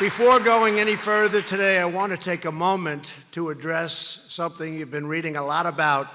Before going any further today, I want to take a moment to address something you've been reading a lot about,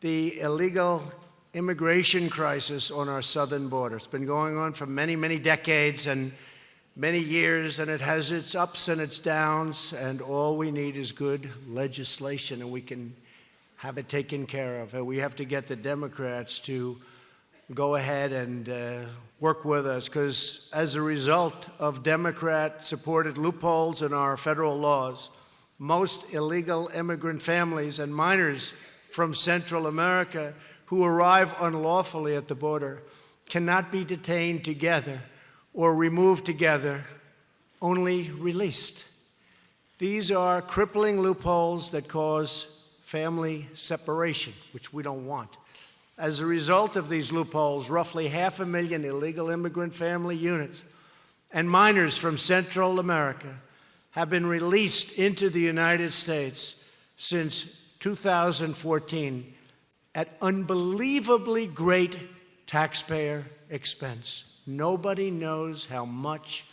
the illegal immigration crisis on our southern border. It's been going on for many, many decades and many years, and it has its ups and its downs, and all we need is good legislation, and we can have it taken care of. And we have to get the Democrats to go ahead and work with us, because as a result of Democrat-supported loopholes in our federal laws, most illegal immigrant families and minors from Central America who arrive unlawfully at the border cannot be detained together or removed together, only released. These are crippling loopholes that cause family separation, which we don't want. As a result of these loopholes, roughly 500,000 illegal immigrant family units and minors from Central America have been released into the United States since 2014 at unbelievably great taxpayer expense. Nobody knows how much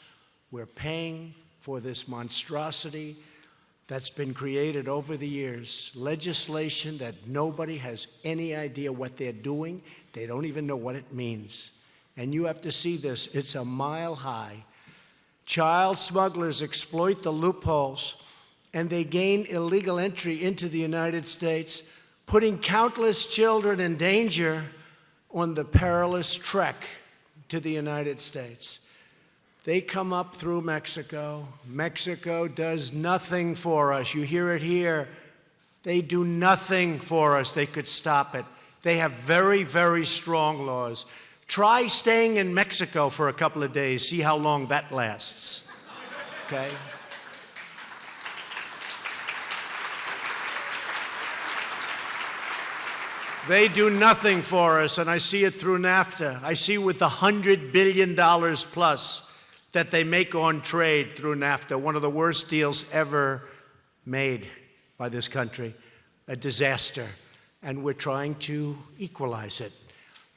we're paying for this monstrosity that's been created over the years. Legislation that nobody has any idea what they're doing. They don't even know what it means. And you have to see this. It's a mile high. Child smugglers exploit the loopholes, and they gain illegal entry into the United States, putting countless children in danger on the perilous trek to the United States. They come up through Mexico. Mexico does nothing for us. You hear it here. They do nothing for us. They could stop it. They have very, very strong laws. Try staying in Mexico for a couple of days. See how long that lasts. Okay? They do nothing for us, and I see it through NAFTA. I see with the $100 billion plus that they make on trade through NAFTA, one of the worst deals ever made by this country, a disaster. And we're trying to equalize it.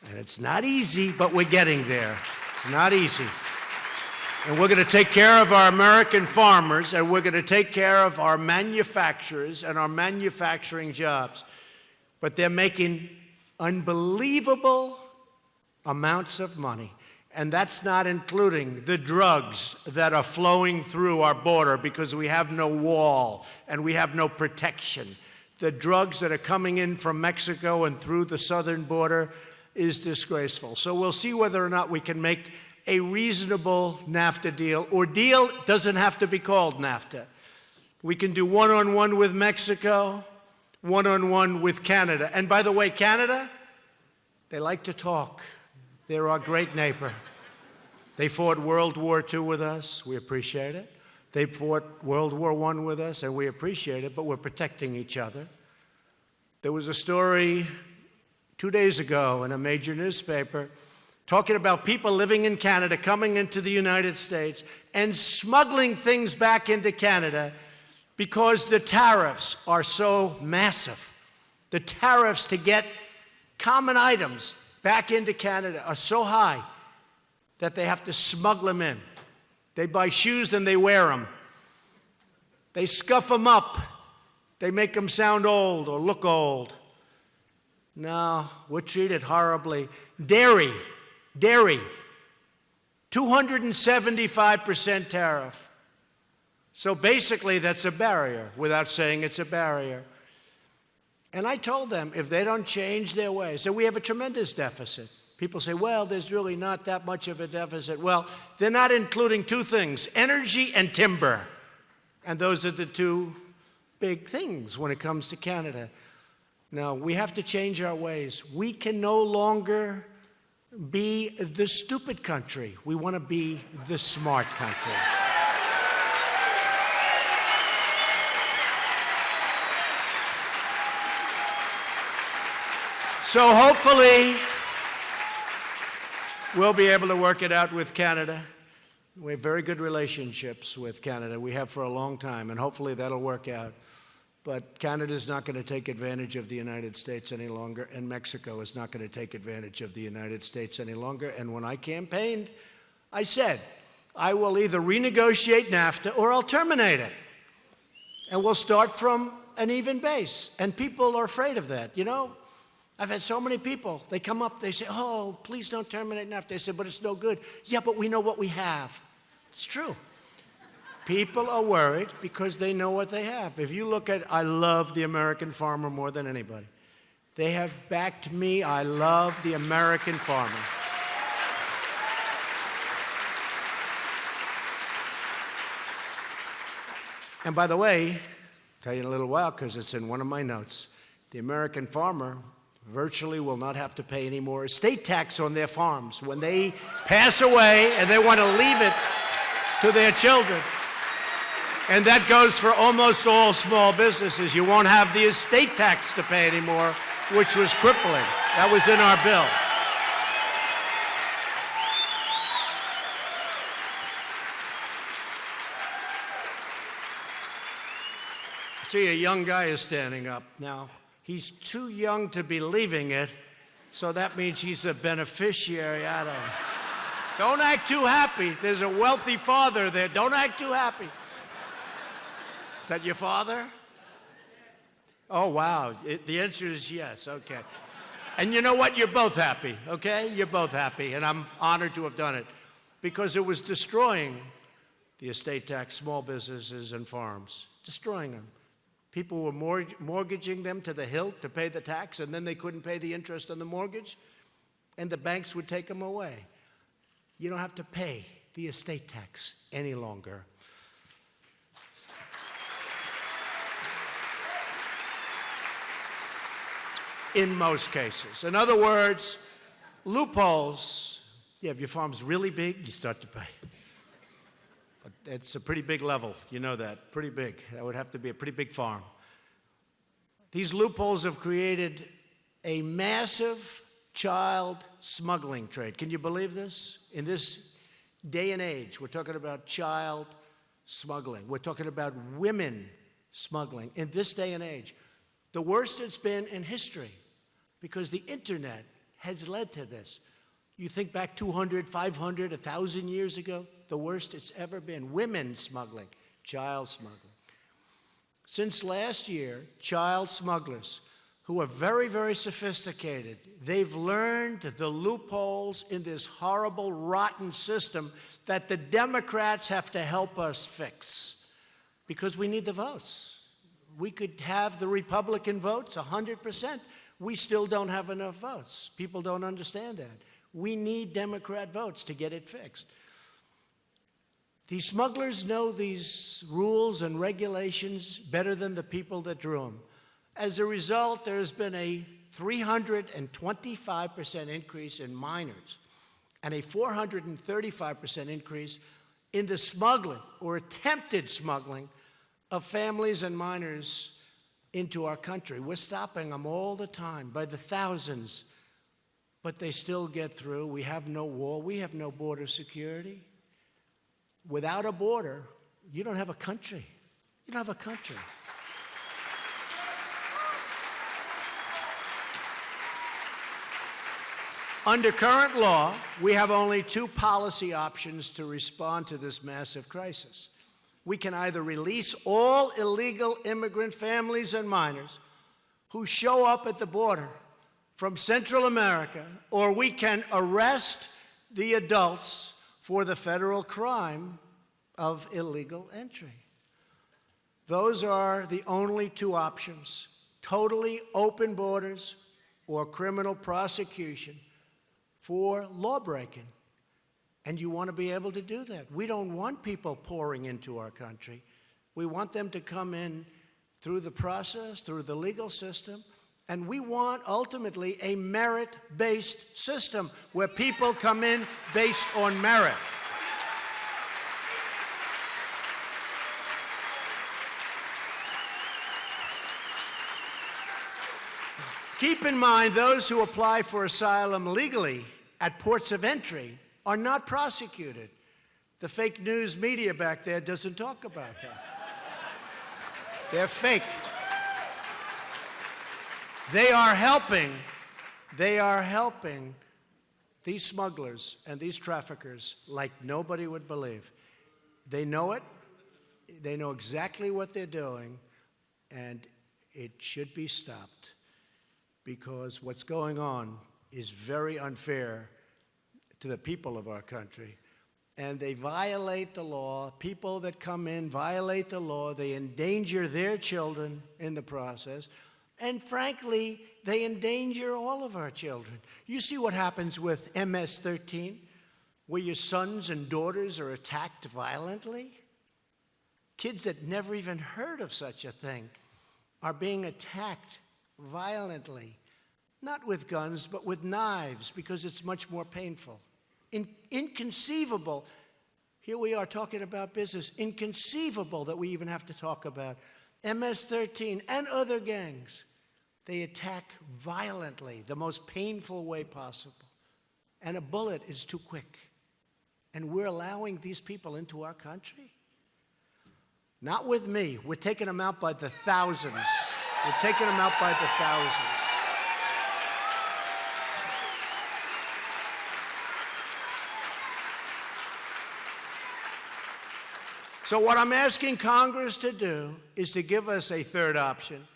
And it's not easy, but we're getting there. It's not easy. And we're going to take care of our American farmers, and we're going to take care of our manufacturers and our manufacturing jobs. But they're making unbelievable amounts of money. And that's not including the drugs that are flowing through our border because we have no wall and we have no protection. The drugs that are coming in from Mexico and through the southern border is disgraceful. So we'll see whether or not we can make a reasonable NAFTA deal, or deal doesn't have to be called NAFTA. We can do one-on-one with Mexico, one-on-one with Canada. And by the way, Canada, they like to talk. They're our great neighbor. They fought World War II with us. We appreciate it. They fought World War I with us, and we appreciate it, but we're protecting each other. There was a story 2 days ago in a major newspaper talking about people living in Canada coming into the United States and smuggling things back into Canada because the tariffs are so massive. The tariffs to get common items back into Canada are so high that they have to smuggle them in. They buy shoes and they wear them. They scuff them up. They make them sound old or look old. No, we're treated horribly. Dairy, 275% tariff. So basically that's a barrier without saying it's a barrier. And I told them, if they don't change their ways, so we have a tremendous deficit. People say, well, there's really not that much of a deficit. Well, they're not including two things, energy and timber. And those are the two big things when it comes to Canada. Now, we have to change our ways. We can no longer be the stupid country. We want to be the smart country. So hopefully, we'll be able to work it out with Canada. We have very good relationships with Canada. We have for a long time, and hopefully that'll work out. But Canada's not going to take advantage of the United States any longer, and Mexico is not going to take advantage of the United States any longer. And when I campaigned, I said, I will either renegotiate NAFTA or I'll terminate it. And we'll start from an even base. And people are afraid of that. You know, I've had so many people, they come up, they say, oh, please don't terminate NAFTA. They say, but it's no good. Yeah, but we know what we have. It's true. People are worried because they know what they have. If you look at, I love the American farmer more than anybody. They have backed me. I love the American farmer. And by the way, I'll tell you in a little while because it's in one of my notes, the American farmer virtually will not have to pay any more estate tax on their farms when they pass away and they want to leave it to their children. And that goes for almost all small businesses. You won't have the estate tax to pay anymore, which was crippling. That was in our bill. See, a young guy is standing up. Now, he's too young to be leaving it, so that means he's a beneficiary. I don't know. Don't act too happy. There's a wealthy father there. Don't act too happy. Is that your father? Oh, wow. The answer is yes. Okay. And you know what? You're both happy, okay? You're both happy, and I'm honored to have done it because it was destroying the estate tax, small businesses, and farms, destroying them. People were mortgaging them to the hilt to pay the tax, and then they couldn't pay the interest on the mortgage, and the banks would take them away. You don't have to pay the estate tax any longer. In most cases. In other words, loopholes. Yeah, if your farm's really big, you start to pay. But it's a pretty big level. You know that. Pretty big. That would have to be a pretty big farm. These loopholes have created a massive child smuggling trade. Can you believe this? In this day and age, we're talking about child smuggling. We're talking about women smuggling in this day and age. The worst it's been in history because the internet has led to this. You think back 200, 500, 1,000 years ago, the worst it's ever been. Women smuggling, child smuggling. Since last year, child smugglers, who are very, very sophisticated, they've learned the loopholes in this horrible, rotten system that the Democrats have to help us fix because we need the votes. We could have the Republican votes, 100%. We still don't have enough votes. People don't understand that. We need Democrat votes to get it fixed. These smugglers know these rules and regulations better than the people that drew them. As a result, there's been a 325% increase in minors and a 435% increase in the smuggling or attempted smuggling of families and minors into our country. We're stopping them all the time by the thousands, but they still get through. We have no wall. We have no border security. Without a border, you don't have a country. You don't have a country. Under current law, we have only two policy options to respond to this massive crisis. We can either release all illegal immigrant families and minors who show up at the border from Central America, or we can arrest the adults for the federal crime of illegal entry. Those are the only two options: totally open borders or criminal prosecution for lawbreaking. And you want to be able to do that. We don't want people pouring into our country. We want them to come in through the process, through the legal system, and we want ultimately a merit-based system where people come in based on merit. Keep in mind, those who apply for asylum legally at ports of entry are not prosecuted. The fake news media back there doesn't talk about that. They're fake. They are helping these smugglers and these traffickers like nobody would believe. They know it. They know exactly what they're doing, and it should be stopped, because what's going on is very unfair to the people of our country. And they violate the law. People that come in violate the law. They endanger their children in the process. And frankly, they endanger all of our children. You see what happens with MS-13, where your sons and daughters are attacked violently? Kids that never even heard of such a thing are being attacked violently, not with guns, but with knives, because it's much more painful. Inconceivable. Here we are talking about business. Inconceivable that we even have to talk about MS-13 and other gangs. They attack violently, the most painful way possible. And a bullet is too quick. And we're allowing these people into our country? Not with me. We're taking them out by the thousands. We're taking them out by the thousands. So what I'm asking Congress to do is to give us a third option,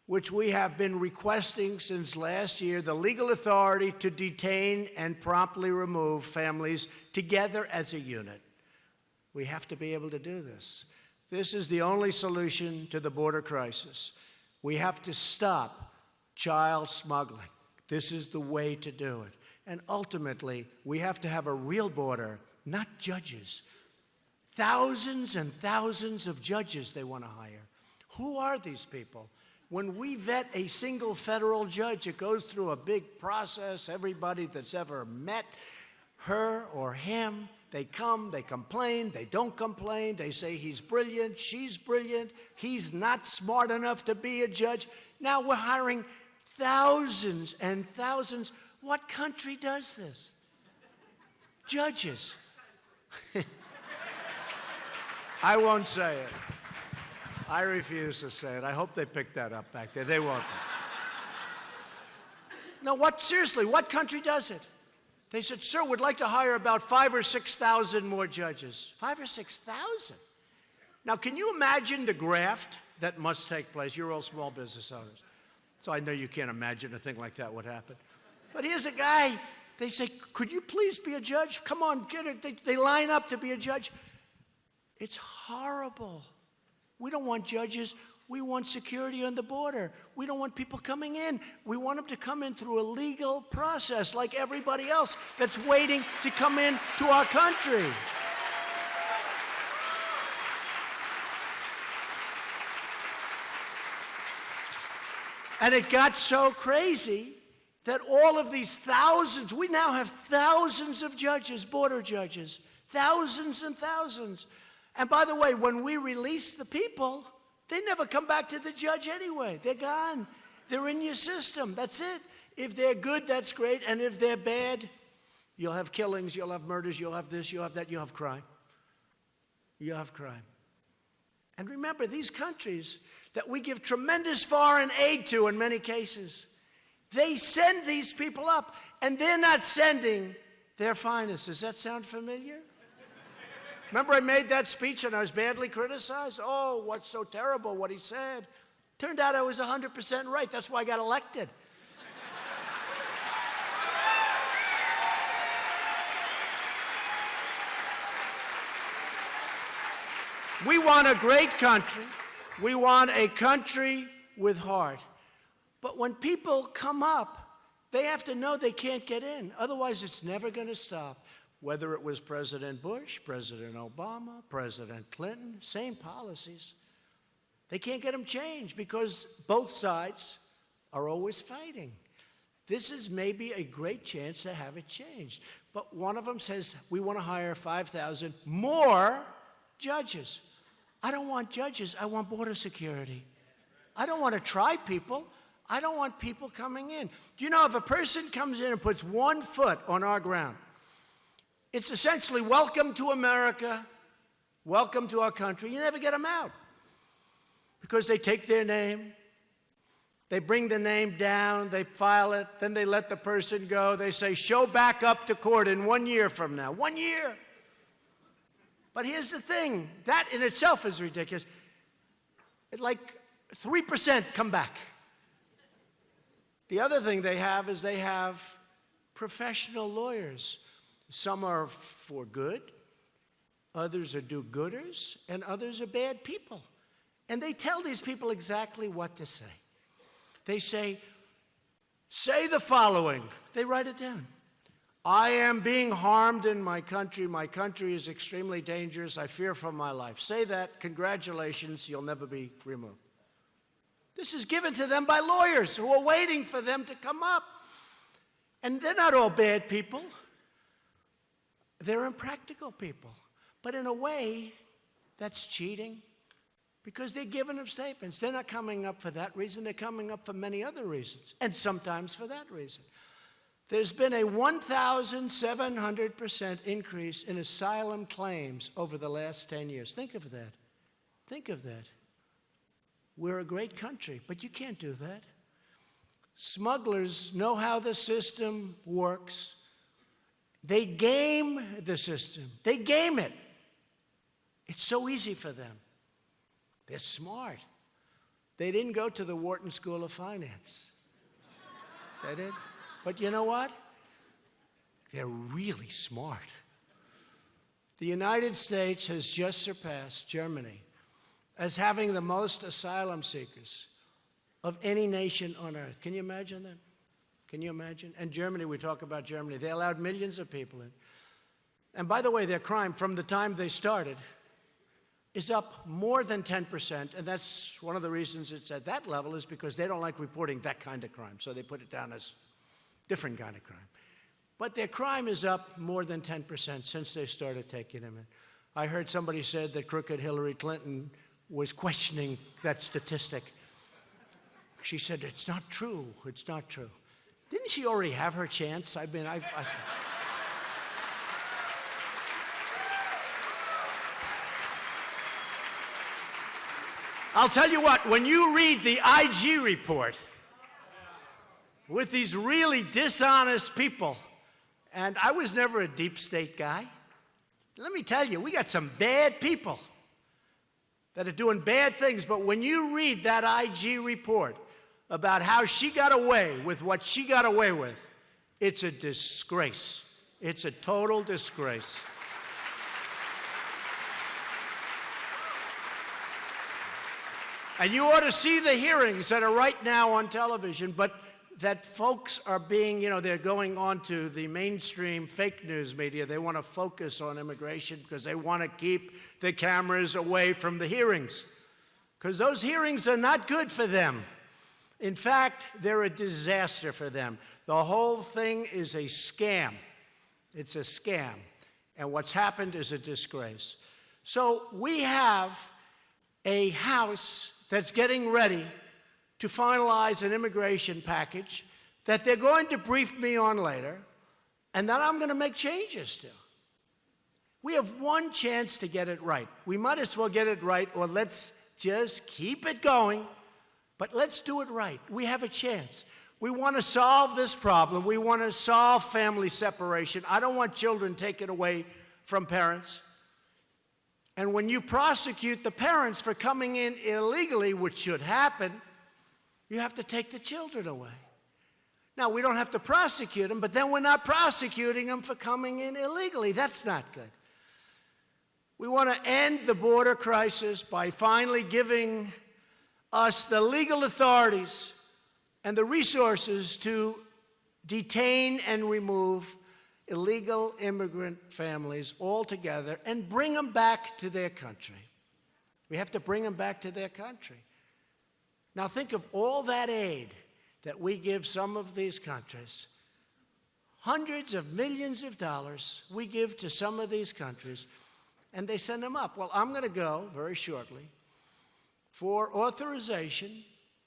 which we have been requesting since last year, the legal authority to detain and promptly remove families together as a unit. We have to be able to do this. This is the only solution to the border crisis. We have to stop child smuggling. This is the way to do it. And ultimately, we have to have a real border, not judges. Thousands and thousands of judges they want to hire. Who are these people? When we vet a single federal judge, it goes through a big process. Everybody that's ever met her or him, they come, they complain, they don't complain, they say he's brilliant, she's brilliant, he's not smart enough to be a judge. Now we're hiring thousands and thousands. What country does this? Judges. I won't say it. I refuse to say it. I hope they picked that up back there. They won't. No, seriously, what country does it? They said, sir, we'd like to hire about 5,000 or 6,000 more judges. 5,000 or 6,000? Now, can you imagine the graft that must take place? You're all small business owners, so I know you can't imagine a thing like that would happen. But here's a guy, they say, could you please be a judge? Come on, get it. They line up to be a judge. It's horrible. We don't want judges. We want security on the border. We don't want people coming in. We want them to come in through a legal process like everybody else that's waiting to come in to our country. And it got so crazy that all of these thousands, we now have thousands of judges, border judges, thousands and thousands. And by the way, when we release the people, they never come back to the judge anyway. They're gone. They're in your system. That's it. If they're good, that's great. And if they're bad, you'll have killings, you'll have murders, you'll have this, you'll have that, you'll have crime. You'll have crime. And remember, these countries that we give tremendous foreign aid to in many cases, they send these people up, and they're not sending their finest. Does that sound familiar? Remember I made that speech and I was badly criticized? Oh, what's so terrible what he said. Turned out I was 100% right. That's why I got elected. We want a great country. We want a country with heart. But when people come up, they have to know they can't get in. Otherwise, it's never going to stop. Whether it was President Bush, President Obama, President Clinton, same policies. They can't get them changed because both sides are always fighting. This is maybe a great chance to have it changed. But one of them says, we want to hire 5,000 more judges. I don't want judges. I want border security. I don't want to try people. I don't want people coming in. Do you know if a person comes in and puts 1 foot on our ground, it's essentially welcome to America, welcome to our country. You never get them out because they take their name, They bring the name down, they file it, then they let the person go. They say, show back up to court in 1 year from now. 1 year. But here's the thing. That in itself is ridiculous. Like 3% come back. The other thing they have is they have professional lawyers. Some are for good, others are do-gooders, and others are bad people. And they tell these people exactly what to say. They say the following. They write it down. I am being harmed in my country. My country is extremely dangerous. I fear for my life. Say that. Congratulations. You'll never be removed. This is given to them by lawyers who are waiting for them to come up. And they're not all bad people. They're impractical people. But in a way, that's cheating because they're giving them statements. They're not coming up for that reason. They're coming up for many other reasons, and sometimes for that reason. There's been a 1,700% increase in asylum claims over the last 10 years. Think of that. Think of that. We're a great country, but you can't do that. Smugglers know how the system works. They game the system. They game it. It's so easy for them. They're smart. They didn't go to the Wharton School of Finance. They did. But you know what? They're really smart. The United States has just surpassed Germany as having the most asylum seekers of any nation on earth. Can you imagine that? Can you imagine? And Germany, we talk about Germany. They allowed millions of people in. And by the way, their crime from the time they started is up more than 10%. And that's one of the reasons it's at that level is because they don't like reporting that kind of crime. So they put it down as different kind of crime. But their crime is up more than 10% since they started taking them in. I heard somebody said that crooked Hillary Clinton was questioning that statistic. She said, it's not true. It's not true. Didn't she already have her chance? I'll tell you what, when you read the IG report with these really dishonest people, and I was never a deep state guy, let me tell you, we got some bad people that are doing bad things, but when you read that IG report about how she got away with what she got away with, it's a disgrace. It's a total disgrace. And you ought to see the hearings that are right now on television, but that folks are being, they're going on to the mainstream fake news media. They want to focus on immigration because they want to keep the cameras away from the hearings, because those hearings are not good for them. In fact, they're a disaster for them. The whole thing is a scam. It's a scam. And what's happened is a disgrace. So we have a House that's getting ready to finalize an immigration package that they're going to brief me on later, and that I'm going to make changes to. We have one chance to get it right. We might as well get it right, or let's just keep it going, but let's do it right. We have a chance. We want to solve this problem. We want to solve family separation. I don't want children taken away from parents. And when you prosecute the parents for coming in illegally, which should happen, you have to take the children away. Now, we don't have to prosecute them, but then we're not prosecuting them for coming in illegally. That's not good. We want to end the border crisis by finally giving us the legal authorities and the resources to detain and remove illegal immigrant families altogether and bring them back to their country. We have to bring them back to their country. Now think of all that aid that we give some of these countries. Hundreds of millions of dollars we give to some of these countries, and they send them up. Well, I'm going to go very shortly for authorization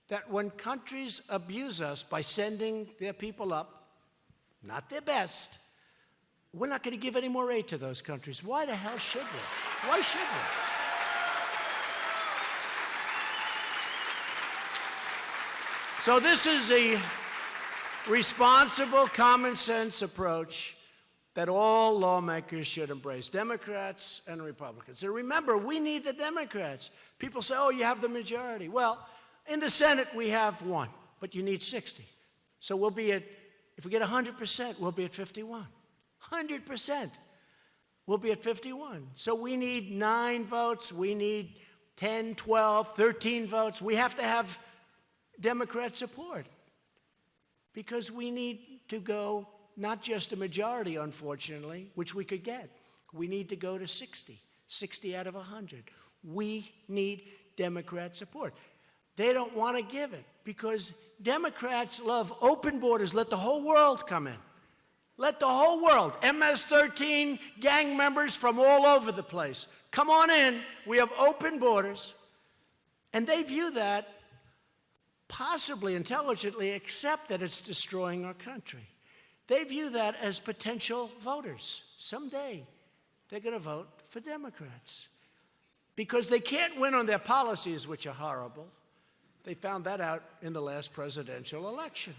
that when countries abuse us by sending their people up, not their best, we're not going to give any more aid to those countries. Why the hell should we? Why should we? So this is a responsible, common sense approach that all lawmakers should embrace, Democrats and Republicans. And remember, we need the Democrats. People say, oh, you have the majority. Well, in the Senate, we have one, but you need 60. So we'll be at, if we get 100%, we'll be at 51. 100%. We'll be at 51. So we need 9 votes. We need 10, 12, 13 votes. We have to have Democrat support because we need to go not just a majority, unfortunately, which we could get. We need to go to 60 out of 100. We need Democrat support. They don't want to give it because Democrats love open borders. Let the whole world come in. Let the whole world, MS-13 gang members from all over the place, come on in. We have open borders. And they view that possibly intelligently, except that it's destroying our country. They view that as potential voters. Someday, they're going to vote for Democrats because they can't win on their policies, which are horrible. They found that out in the last presidential election.